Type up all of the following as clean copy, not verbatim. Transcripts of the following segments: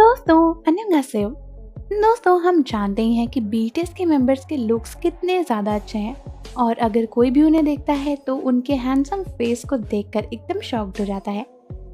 दोस्तों अन्यंगासेयो। दोस्तों हम जानते ही हैं कि बीटीएस के मेंबर्स के लुक्स कितने ज़्यादा अच्छे हैं और अगर कोई भी उन्हें देखता है तो उनके हैंडसम फेस को देखकर एकदम शॉक्ड हो जाता है।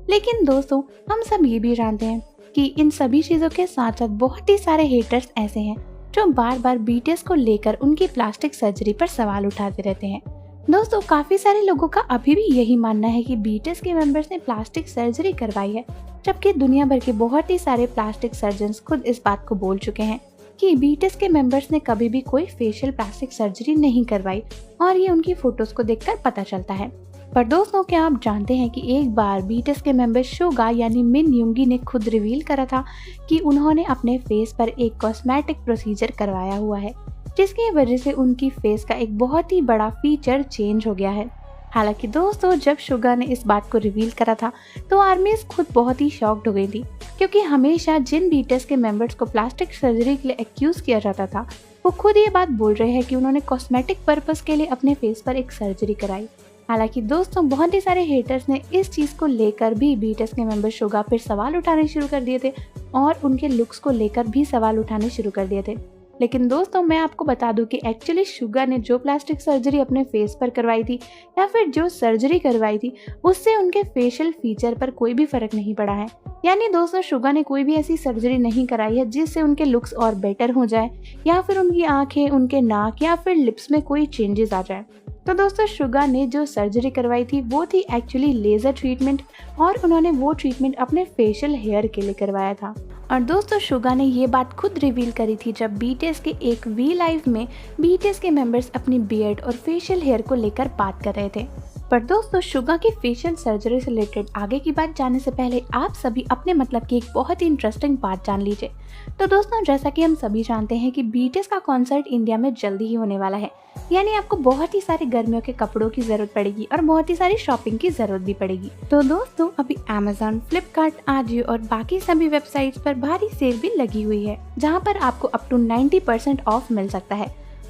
लेकिन दोस्तों हम सब ये भी जानते हैं कि इन सभी चीज़ों के साथ साथ बहुत ही सारे हेटर्स ऐसे हैं जो बार बार बीटीएस को लेकर उनकी प्लास्टिक सर्जरी पर सवाल उठाते रहते हैं। दोस्तों काफ़ी सारे लोगों का अभी भी यही मानना है कि बीटीएस के मेंबर्स ने प्लास्टिक सर्जरी करवाई है, जबकि दुनिया भर के बहुत ही सारे प्लास्टिक सर्जन्स खुद इस बात को बोल चुके हैं कि बीटीएस के मेंबर्स ने कभी भी कोई फेशियल प्लास्टिक सर्जरी नहीं करवाई और ये उनकी फोटोज को देखकर पता चलता है। पर दोस्तों क्या आप जानते हैं कि एक बार बीटीएस के मेंबर सुगा यानी मिन युंगी ने खुद रिवील करा था कि उन्होंने अपने फेस पर एक कॉस्मेटिक प्रोसीजर करवाया हुआ है, जिसकी वजह से उनकी फेस का एक बहुत ही बड़ा फीचर चेंज हो गया है। हालांकि दोस्तों जब सुगा ने इस बात को रिवील करा था तो आर्मीज खुद बहुत ही शॉक्ड हो गई थी, क्योंकि हमेशा जिन बीटीएस के मेंबर्स को प्लास्टिक सर्जरी के लिए एक्यूज किया जाता था वो खुद ये बात बोल रहे हैं कि उन्होंने कॉस्मेटिक पर्पस के लिए अपने फेस पर एक सर्जरी कराई। हालांकि दोस्तों बहुत ही सारे हेटर्स ने इस चीज़ को लेकर भी बीटीएस के मेंबर सुगा पर सवाल उठाने शुरू कर दिए थे और उनके लुक्स को लेकर भी सवाल उठाने शुरू कर दिए थे। लेकिन दोस्तों मैं आपको बता दूं कि एक्चुअली सुगा ने जो प्लास्टिक सर्जरी अपने फेस पर करवाई थी या फिर जो सर्जरी करवाई थी उससे उनके फेशियल फीचर पर कोई भी फर्क नहीं पड़ा है। यानी दोस्तों सुगा ने कोई भी ऐसी सर्जरी नहीं कराई है जिससे उनके लुक्स और बेटर हो जाए या फिर उनकी आंखें, उनके नाक या फिर लिप्स में कोई चेंजेस आ जाए। तो दोस्तों सुगा ने जो सर्जरी करवाई थी वो थी एक्चुअली लेज़र ट्रीटमेंट और उन्होंने वो ट्रीटमेंट अपने फेशियल हेयर के लिए करवाया था। और दोस्तों सुगा ने ये बात खुद रिवील करी थी जब बीटीएस के एक वी लाइव में बीटीएस के मेंबर्स अपनी बियर्ड और फेशियल हेयर को लेकर बात कर रहे थे। पर दोस्तों सुगा की फेशियल सर्जरी से रिलेटेड आगे की बात जानने से पहले आप सभी अपने मतलब की एक बहुत ही इंटरेस्टिंग बात जान लीजिए। तो दोस्तों जैसा कि हम सभी जानते हैं कि बीटीएस का कॉन्सर्ट इंडिया में जल्दी ही होने वाला है, यानी आपको बहुत ही सारे गर्मियों के कपड़ों की जरूरत पड़ेगी और बहुत ही सारी शॉपिंग की जरूरत भी पड़ेगी। तो दोस्तों अभी Amazon, फ्लिपकार्ट, आजियो और बाकी सभी वेबसाइट्स पर भारी सेल भी लगी हुई है, जहां पर आपको अप टू 90% ऑफ मिल सकता है।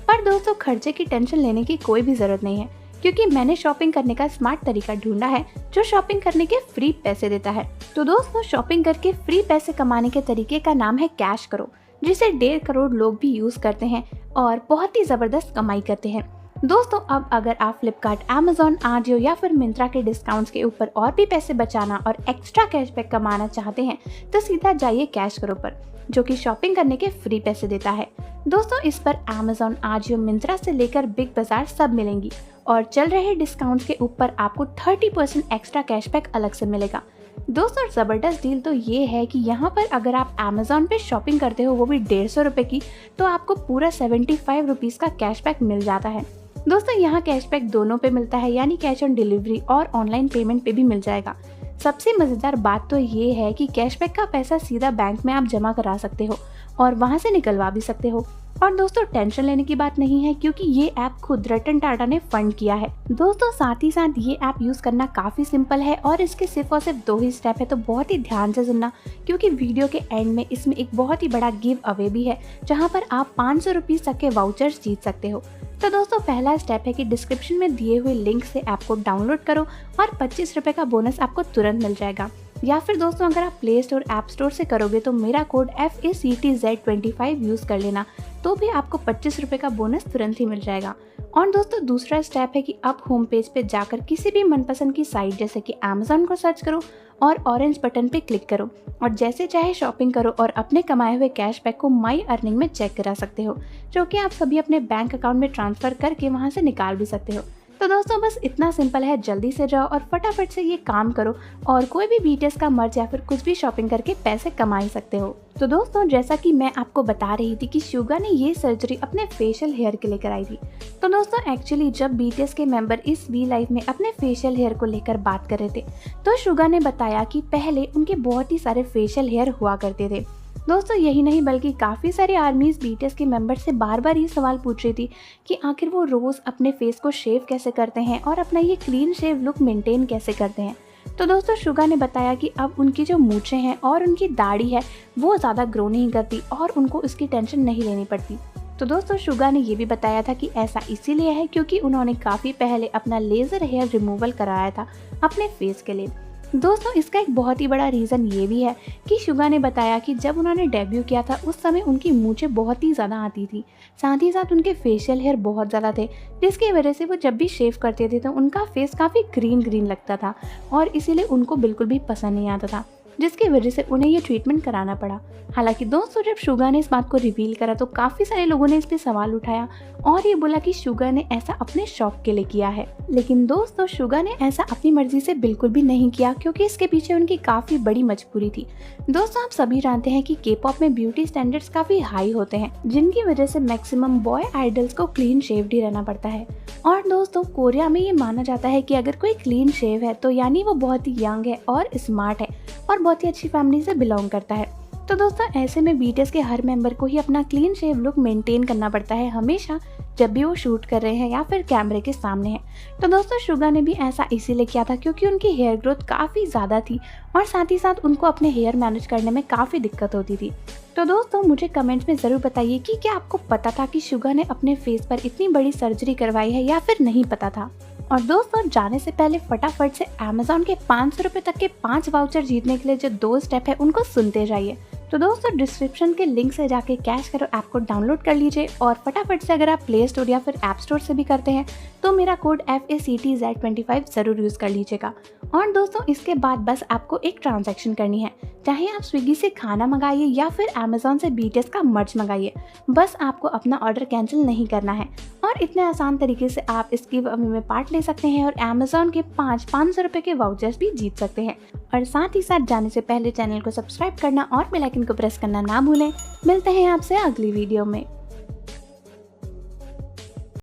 पर दोस्तों खर्चे की टेंशन लेने की कोई भी जरूरत नहीं है, क्योंकि मैंने शॉपिंग करने का स्मार्ट तरीका ढूंढा है जो शॉपिंग करने के फ्री पैसे देता है। तो दोस्तों शॉपिंग करके फ्री पैसे कमाने के तरीके का नाम है कैश करो, जिसे 1.5 करोड़ लोग भी यूज करते हैं और बहुत ही जबरदस्त कमाई करते हैं। दोस्तों अब अगर आप फ्लिपकार्ट, Amazon, आजियो या फिर मिंत्रा के डिस्काउंट्स के ऊपर और भी पैसे बचाना और एक्स्ट्रा कैशबैक कमाना चाहते हैं तो सीधा जाइए कैश करो पर, जो कि शॉपिंग करने के फ्री पैसे देता है। दोस्तों इस पर Amazon, आजियो, मिंत्रा से लेकर बिग बाजार सब मिलेंगी और चल रहे डिस्काउंट्स के ऊपर आपको 30% एक्स्ट्रा कैशबैक अलग से मिलेगा। दोस्तों ज़बरदस्त डील तो ये है कि यहाँ पर अगर आप Amazon पे शॉपिंग करते हो वो भी 150 रुपये की, तो आपको पूरा 75 रुपीज़ का कैशबैक मिल जाता है। दोस्तों यहाँ कैशबैक दोनों पे मिलता है, यानी कैश ऑन डिलीवरी और ऑनलाइन पेमेंट पे भी मिल जाएगा। सबसे मज़ेदार बात तो ये है कि कैशबैक का पैसा सीधा बैंक में आप जमा करा सकते हो और वहाँ से निकलवा भी सकते हो। और दोस्तों टेंशन लेने की बात नहीं है, क्योंकि ये ऐप खुद रतन टाटा ने फंड किया है। दोस्तों साथ ही साथ ये ऐप यूज करना काफी सिंपल है और इसके सिर्फ और सिर्फ 2 ही स्टेप है, तो बहुत ही ध्यान से सुनना, क्योंकि वीडियो के एंड में इसमें एक बहुत ही बड़ा गिव अवे भी है जहाँ पर आप 500 रुपीज तक के वाउचर्स जीत सकते हो। तो दोस्तों पहला स्टेप है कि डिस्क्रिप्शन में दिए हुए लिंक से ऐप को डाउनलोड करो और 25 रुपये का बोनस आपको तुरंत मिल जाएगा। या फिर दोस्तों अगर आप प्ले स्टोर, ऐप स्टोर से करोगे तो मेरा कोड FACTZ25 यूज़ कर लेना, तो भी आपको 25 रुपये का बोनस तुरंत ही मिल जाएगा। और दोस्तों दूसरा स्टेप है कि अब होम पेज पे जाकर किसी भी मनपसंद की साइट जैसे कि Amazon को सर्च करो और ऑरेंज बटन पे क्लिक करो और जैसे चाहे शॉपिंग करो और अपने कमाए हुए कैशबैक को माई अर्निंग में चेक करा सकते हो, जो कि आप सभी अपने बैंक अकाउंट में ट्रांसफ़र करके वहाँ से निकाल भी सकते हो। तो दोस्तों बस इतना सिंपल है, जल्दी से जाओ और फटाफट से ये काम करो और कोई भी बीटीएस का मर्च या फिर कुछ भी शॉपिंग करके पैसे कमा ही सकते हो। तो दोस्तों जैसा कि मैं आपको बता रही थी कि सुगा ने ये सर्जरी अपने फेशियल हेयर के लिए कराई थी। तो दोस्तों एक्चुअली जब बीटीएस के मेंबर इस वी लाइव में अपने फेशियल हेयर को लेकर बात कर रहे थे तो सुगा ने बताया कि पहले उनके बहुत ही सारे फेशियल हेयर हुआ करते थे। दोस्तों यही नहीं बल्कि काफ़ी सारे आर्मीज बीटीएस के मेंबर से बार बार ये सवाल पूछ रही थी कि आखिर वो रोज़ अपने फेस को शेव कैसे करते हैं और अपना ये क्लीन शेव लुक मेंटेन कैसे करते हैं। तो दोस्तों सुगा ने बताया कि अब उनकी जो मूछें हैं और उनकी दाढ़ी है वो ज़्यादा ग्रो नहीं करती और उनको इसकी टेंशन नहीं लेनी पड़ती। तो दोस्तों सुगा ने ये भी बताया था कि ऐसा इसीलिए है क्योंकि उन्होंने काफ़ी पहले अपना लेज़र हेयर रिमूवल कराया था अपने फेस के लिए। दोस्तों इसका एक बहुत ही बड़ा रीज़न ये भी है कि शुगा ने बताया कि जब उन्होंने डेब्यू किया था उस समय उनकी मूंछें बहुत ही ज़्यादा आती थी, साथ ही साथ उनके फेशियल हेयर बहुत ज़्यादा थे, जिसकी वजह से वो जब भी शेव करते थे तो उनका फेस काफ़ी ग्रीन ग्रीन लगता था और इसीलिए उनको बिल्कुल भी पसंद नहीं आता था, जिसकी वजह से उन्हें ये ट्रीटमेंट कराना पड़ा। हालांकि दोस्तों जब शुगा ने इस बात को रिवील करा तो काफ़ी सारे लोगों ने इस पर सवाल उठाया और ये बोला कि शुगा ने ऐसा अपने शौक के लिए किया है। लेकिन दोस्तों शुगा ने ऐसा अपनी मर्जी से बिल्कुल भी नहीं किया, क्योंकि इसके पीछे उनकी काफ़ी बड़ी मजबूरी थी। दोस्तों आप सभी जानते हैं कि के पॉप में ब्यूटी स्टैंडर्ड्स काफ़ी हाई होते हैं, जिनकी वजह से मैक्सिमम बॉय आइडल्स को क्लीन शेव्ड ही रहना पड़ता है। और दोस्तों कोरिया में ये माना जाता है कि अगर कोई क्लीन शेव है तो यानी वो बहुत ही यंग है और स्मार्ट है और बहुत ही अच्छी फैमिली से बिलोंग करता है। तो दोस्तों ऐसे में बीटीएस के हर मेंबर को ही अपना क्लीन शेव लुक मेंटेन करना पड़ता है हमेशा, जब भी वो शूट कर रहे हैं या फिर कैमरे के सामने हैं। तो दोस्तों शुगा ने भी ऐसा इसीलिए किया था क्योंकि उनकी हेयर ग्रोथ काफ़ी ज़्यादा थी और साथ ही साथ उनको अपने हेयर मैनेज करने में काफ़ी दिक्कत होती थी। तो दोस्तों मुझे कमेंट्स में ज़रूर बताइए कि क्या आपको पता था कि शुगा ने अपने फेस पर इतनी बड़ी सर्जरी करवाई है या फिर नहीं पता था। और दोस्तों जाने से पहले फटाफट से अमेज़न के 500 रुपये तक के 5 वाउचर जीतने के लिए जो 2 स्टेप है उनको सुनते जाइए। तो दोस्तों डिस्क्रिप्शन के लिंक से जाके कैश करो ऐप को डाउनलोड कर लीजिए और फटाफट से अगर आप प्ले स्टोर या फिर ऐप स्टोर से भी करते हैं तो मेरा कोड FACTZ25 ज़रूर यूज़ कर लीजिएगा। और दोस्तों इसके बाद बस आपको एक ट्रांजैक्शन करनी है, चाहे आप स्विगी से खाना मंगाइए या फिर अमेज़न से बीटीएस का मर्च मंगाइए, बस आपको अपना ऑर्डर कैंसिल नहीं करना है। और इतने आसान तरीके से आप इस गिव अवे में पार्ट ले सकते हैं और अमेज़न के 500 रुपये के वाउचर्स भी जीत सकते हैं। और साथ ही साथ जाने से पहले चैनल को सब्सक्राइब करना और बेल आइकन को प्रेस करना ना भूलें। मिलते हैं आपसे अगली वीडियो में।